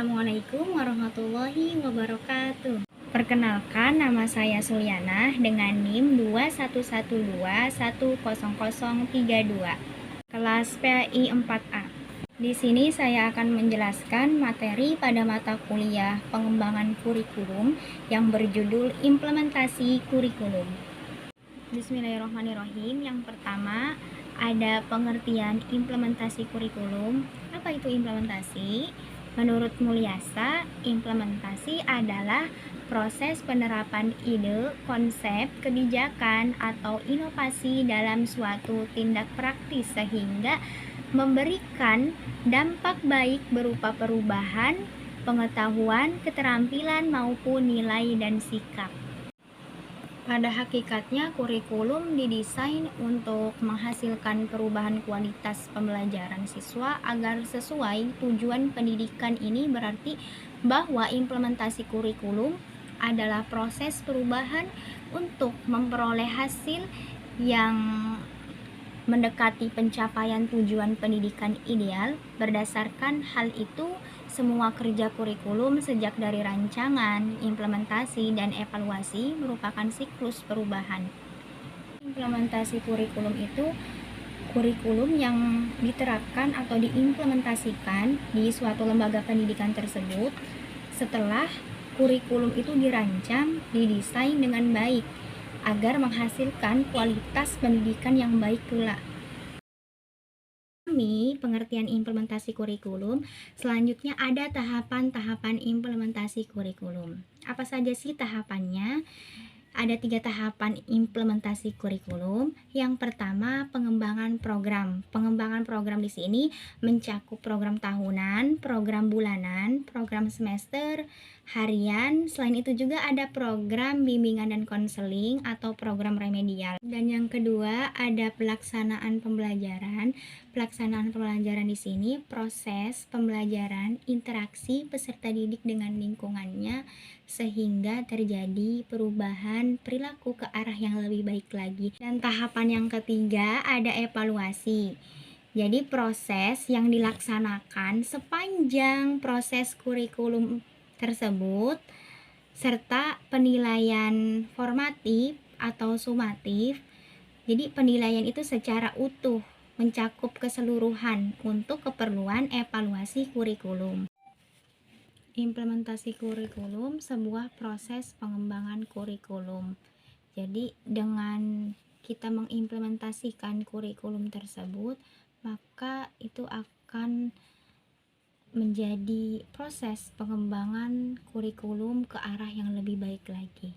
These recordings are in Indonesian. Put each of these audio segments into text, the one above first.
Assalamualaikum warahmatullahi wabarakatuh. Perkenalkan, nama saya Suliana dengan NIM 2112100032, kelas PAI 4A. Di sini saya akan menjelaskan materi pada mata kuliah pengembangan kurikulum yang berjudul implementasi kurikulum. Bismillahirrahmanirrahim. Yang pertama, ada pengertian implementasi kurikulum. Apa itu implementasi? Menurut Mulyasa, implementasi adalah proses penerapan ide, konsep, kebijakan, atau inovasi dalam suatu tindak praktis sehingga memberikan dampak baik berupa perubahan, pengetahuan, keterampilan, maupun nilai dan sikap. Pada hakikatnya, kurikulum didesain untuk menghasilkan perubahan kualitas pembelajaran siswa agar sesuai tujuan pendidikan. Ini berarti bahwa implementasi kurikulum adalah proses perubahan untuk memperoleh hasil yang mendekati pencapaian tujuan pendidikan ideal. Berdasarkan hal itu, semua kerja kurikulum sejak dari rancangan, implementasi, dan evaluasi merupakan siklus perubahan. Implementasi kurikulum itu kurikulum yang diterapkan atau diimplementasikan di suatu lembaga pendidikan tersebut setelah kurikulum itu dirancang, didesain dengan baik agar menghasilkan kualitas pendidikan yang baik pula. Pengertian implementasi kurikulum. Selanjutnya ada tahapan-tahapan implementasi kurikulum. Apa saja sih tahapannya? Ada 3 tahapan implementasi kurikulum. Yang pertama, pengembangan program. Pengembangan program di sini mencakup program tahunan, program bulanan, program semester, harian. Selain itu juga ada program bimbingan dan konseling atau program remedial. Dan yang kedua, ada pelaksanaan pembelajaran. Pelaksanaan pembelajaran di sini proses pembelajaran, interaksi peserta didik dengan lingkungannya sehingga terjadi perubahan perilaku ke arah yang lebih baik lagi. Dan tahapan yang ketiga ada evaluasi. Jadi proses yang dilaksanakan sepanjang proses kurikulum tersebut serta penilaian formatif atau sumatif. Jadi penilaian itu secara utuh mencakup keseluruhan untuk keperluan evaluasi kurikulum. Implementasi kurikulum sebuah proses pengembangan kurikulum. Jadi dengan kita mengimplementasikan kurikulum tersebut, maka itu akan menjadi proses pengembangan kurikulum ke arah yang lebih baik lagi.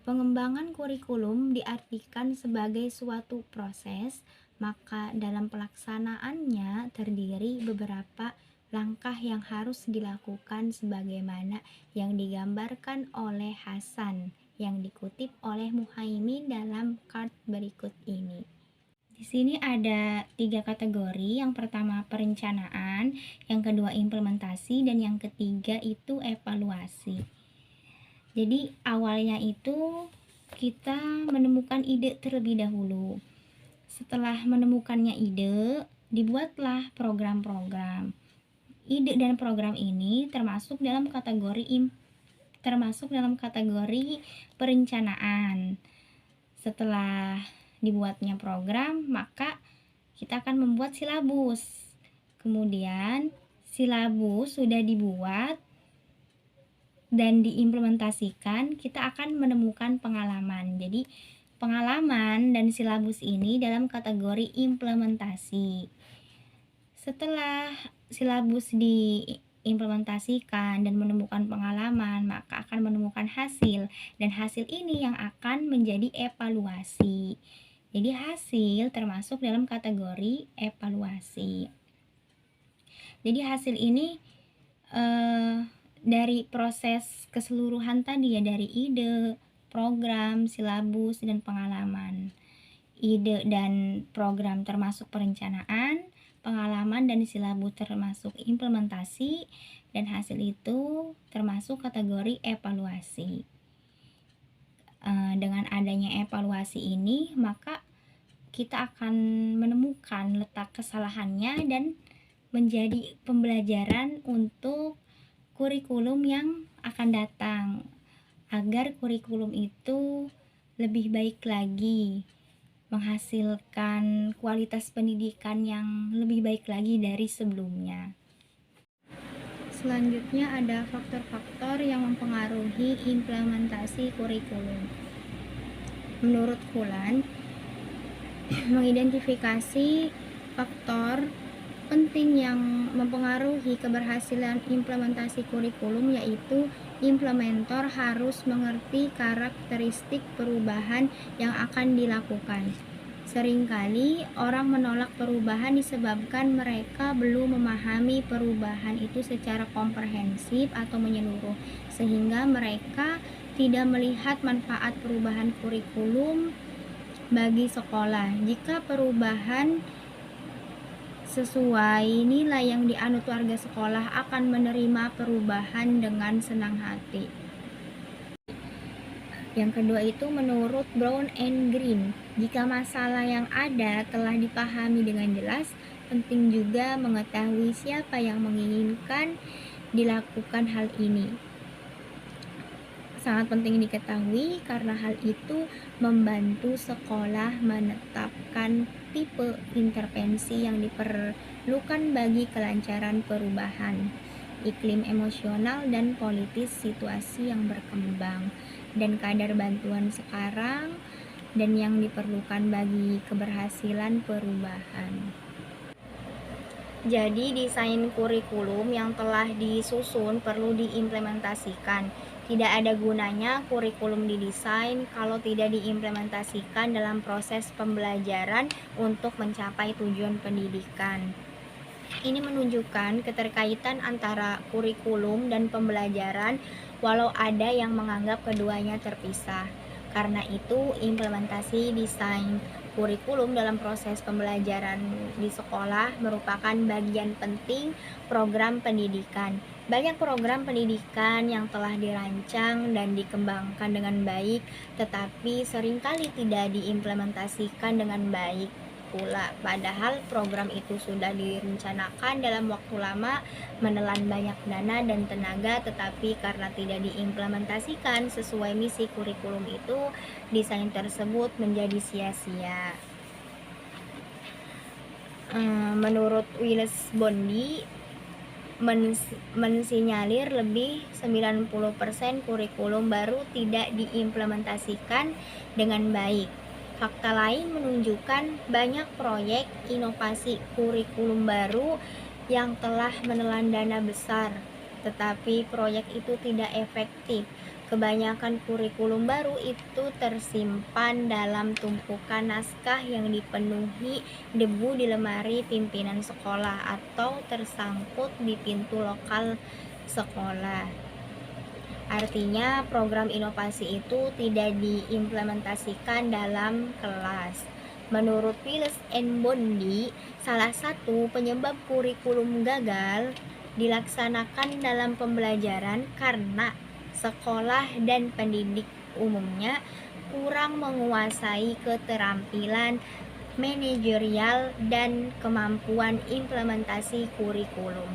Pengembangan kurikulum diartikan sebagai suatu proses, maka dalam pelaksanaannya terdiri beberapa langkah yang harus dilakukan sebagaimana yang digambarkan oleh Hasan yang dikutip oleh Muhaimin dalam chart berikut ini. Di sini ada 3 kategori. Yang pertama perencanaan, yang kedua implementasi, dan yang ketiga itu evaluasi. Jadi awalnya itu kita menemukan ide terlebih dahulu. Setelah menemukannya ide, dibuatlah program-program. Ide dan program ini termasuk dalam kategori perencanaan. Setelah dibuatnya program, maka kita akan membuat silabus. Kemudian silabus sudah dibuat dan diimplementasikan, kita akan menemukan pengalaman. Jadi pengalaman dan silabus ini dalam kategori implementasi. Setelah silabus diimplementasikan dan menemukan pengalaman, maka akan menemukan hasil, dan hasil ini yang akan menjadi evaluasi. Jadi hasil termasuk dalam kategori evaluasi. Jadi hasil ini dari proses keseluruhan tadi ya, dari ide, program, silabus, dan pengalaman. Ide dan program termasuk perencanaan, pengalaman dan silabus termasuk implementasi, dan hasil itu termasuk kategori evaluasi. Dengan adanya evaluasi ini, maka kita akan menemukan letak kesalahannya dan menjadi pembelajaran untuk kurikulum yang akan datang, agar kurikulum itu lebih baik lagi, menghasilkan kualitas pendidikan yang lebih baik lagi dari sebelumnya. Selanjutnya ada faktor-faktor yang mempengaruhi implementasi kurikulum. Menurut Fulan, mengidentifikasi faktor penting yang mempengaruhi keberhasilan implementasi kurikulum yaitu implementator harus mengerti karakteristik perubahan yang akan dilakukan. Seringkali orang menolak perubahan disebabkan mereka belum memahami perubahan itu secara komprehensif atau menyeluruh, sehingga mereka tidak melihat manfaat perubahan kurikulum bagi sekolah. Jika perubahan sesuai nilai yang dianut warga sekolah akan menerima perubahan dengan senang hati. Yang kedua itu menurut Brown and Green, jika masalah yang ada telah dipahami dengan jelas, penting juga mengetahui siapa yang menginginkan dilakukan hal ini. Sangat penting diketahui karena hal itu membantu sekolah menetapkan tipe intervensi yang diperlukan bagi kelancaran perubahan, iklim emosional dan politis situasi yang berkembang, dan kadar bantuan sekarang dan yang diperlukan bagi keberhasilan perubahan. Jadi desain kurikulum yang telah disusun perlu diimplementasikan. Tidak ada gunanya kurikulum didesain kalau tidak diimplementasikan dalam proses pembelajaran untuk mencapai tujuan pendidikan. Ini menunjukkan keterkaitan antara kurikulum dan pembelajaran, walau ada yang menganggap keduanya terpisah. Karena itu, implementasi desain kurikulum dalam proses pembelajaran di sekolah merupakan bagian penting program pendidikan. Banyak program pendidikan yang telah dirancang dan dikembangkan dengan baik, tetapi seringkali tidak diimplementasikan dengan baik pula. Padahal program itu sudah direncanakan dalam waktu lama, menelan banyak dana dan tenaga, tetapi karena tidak diimplementasikan sesuai misi kurikulum itu, desain tersebut menjadi sia-sia. Menurut Willis Bondi, mensinyalir lebih 90% kurikulum baru tidak diimplementasikan dengan baik. Fakta lain menunjukkan banyak proyek inovasi kurikulum baru yang telah menelan dana besar, tetapi proyek itu tidak efektif. Kebanyakan kurikulum baru itu tersimpan dalam tumpukan naskah yang dipenuhi debu di lemari pimpinan sekolah atau tersangkut di pintu lokal sekolah. Artinya program inovasi itu tidak diimplementasikan dalam kelas. Menurut Willis and Bondi, salah satu penyebab kurikulum gagal dilaksanakan dalam pembelajaran karena sekolah dan pendidik umumnya kurang menguasai keterampilan manajerial dan kemampuan implementasi kurikulum.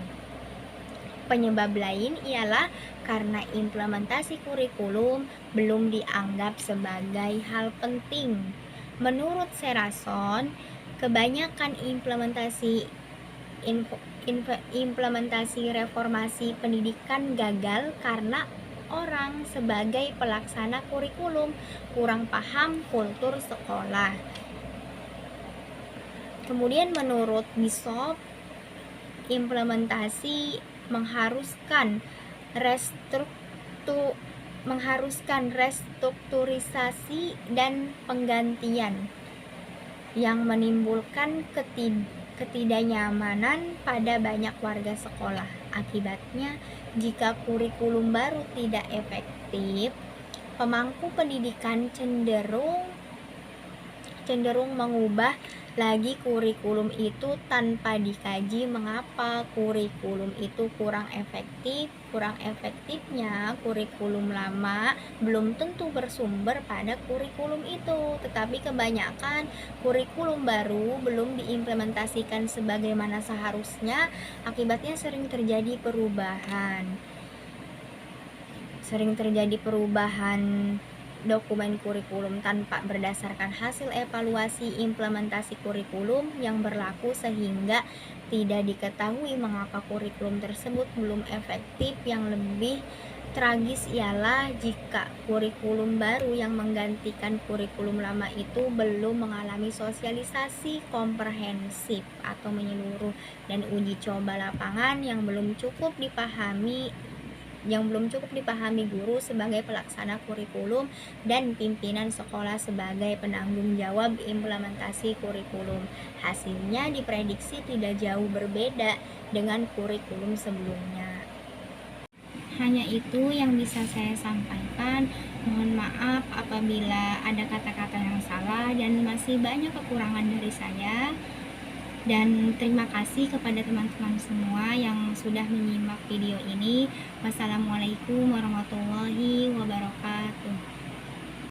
Penyebab lain ialah karena implementasi kurikulum belum dianggap sebagai hal penting. Menurut Serason, kebanyakan implementasi reformasi pendidikan gagal karena orang sebagai pelaksana kurikulum kurang paham kultur sekolah. Kemudian menurut Bishop, implementasi mengharuskan restrukturisasi dan penggantian yang menimbulkan ketidaknyamanan pada banyak warga sekolah. Akibatnya, jika kurikulum baru tidak efektif, pemangku pendidikan cenderung mengubah lagi kurikulum itu tanpa dikaji mengapa kurikulum itu kurang efektif. Kurang efektifnya kurikulum lama belum tentu bersumber pada kurikulum itu, tetapi kebanyakan kurikulum baru belum diimplementasikan sebagaimana seharusnya, akibatnya sering terjadi perubahan. sering terjadi perubahan dokumen kurikulum tanpa berdasarkan hasil evaluasi implementasi kurikulum yang berlaku, sehingga tidak diketahui mengapa kurikulum tersebut belum efektif. Yang lebih tragis ialah jika kurikulum baru yang menggantikan kurikulum lama itu belum mengalami sosialisasi komprehensif atau menyeluruh dan uji coba lapangan yang belum cukup dipahami guru sebagai pelaksana kurikulum dan pimpinan sekolah sebagai penanggung jawab implementasi kurikulum. Hasilnya diprediksi tidak jauh berbeda dengan kurikulum sebelumnya. Hanya itu yang bisa saya sampaikan. Mohon maaf apabila ada kata-kata yang salah dan masih banyak kekurangan dari saya. Dan terima kasih kepada teman-teman semua yang sudah menyimak video ini. Wassalamualaikum warahmatullahi wabarakatuh.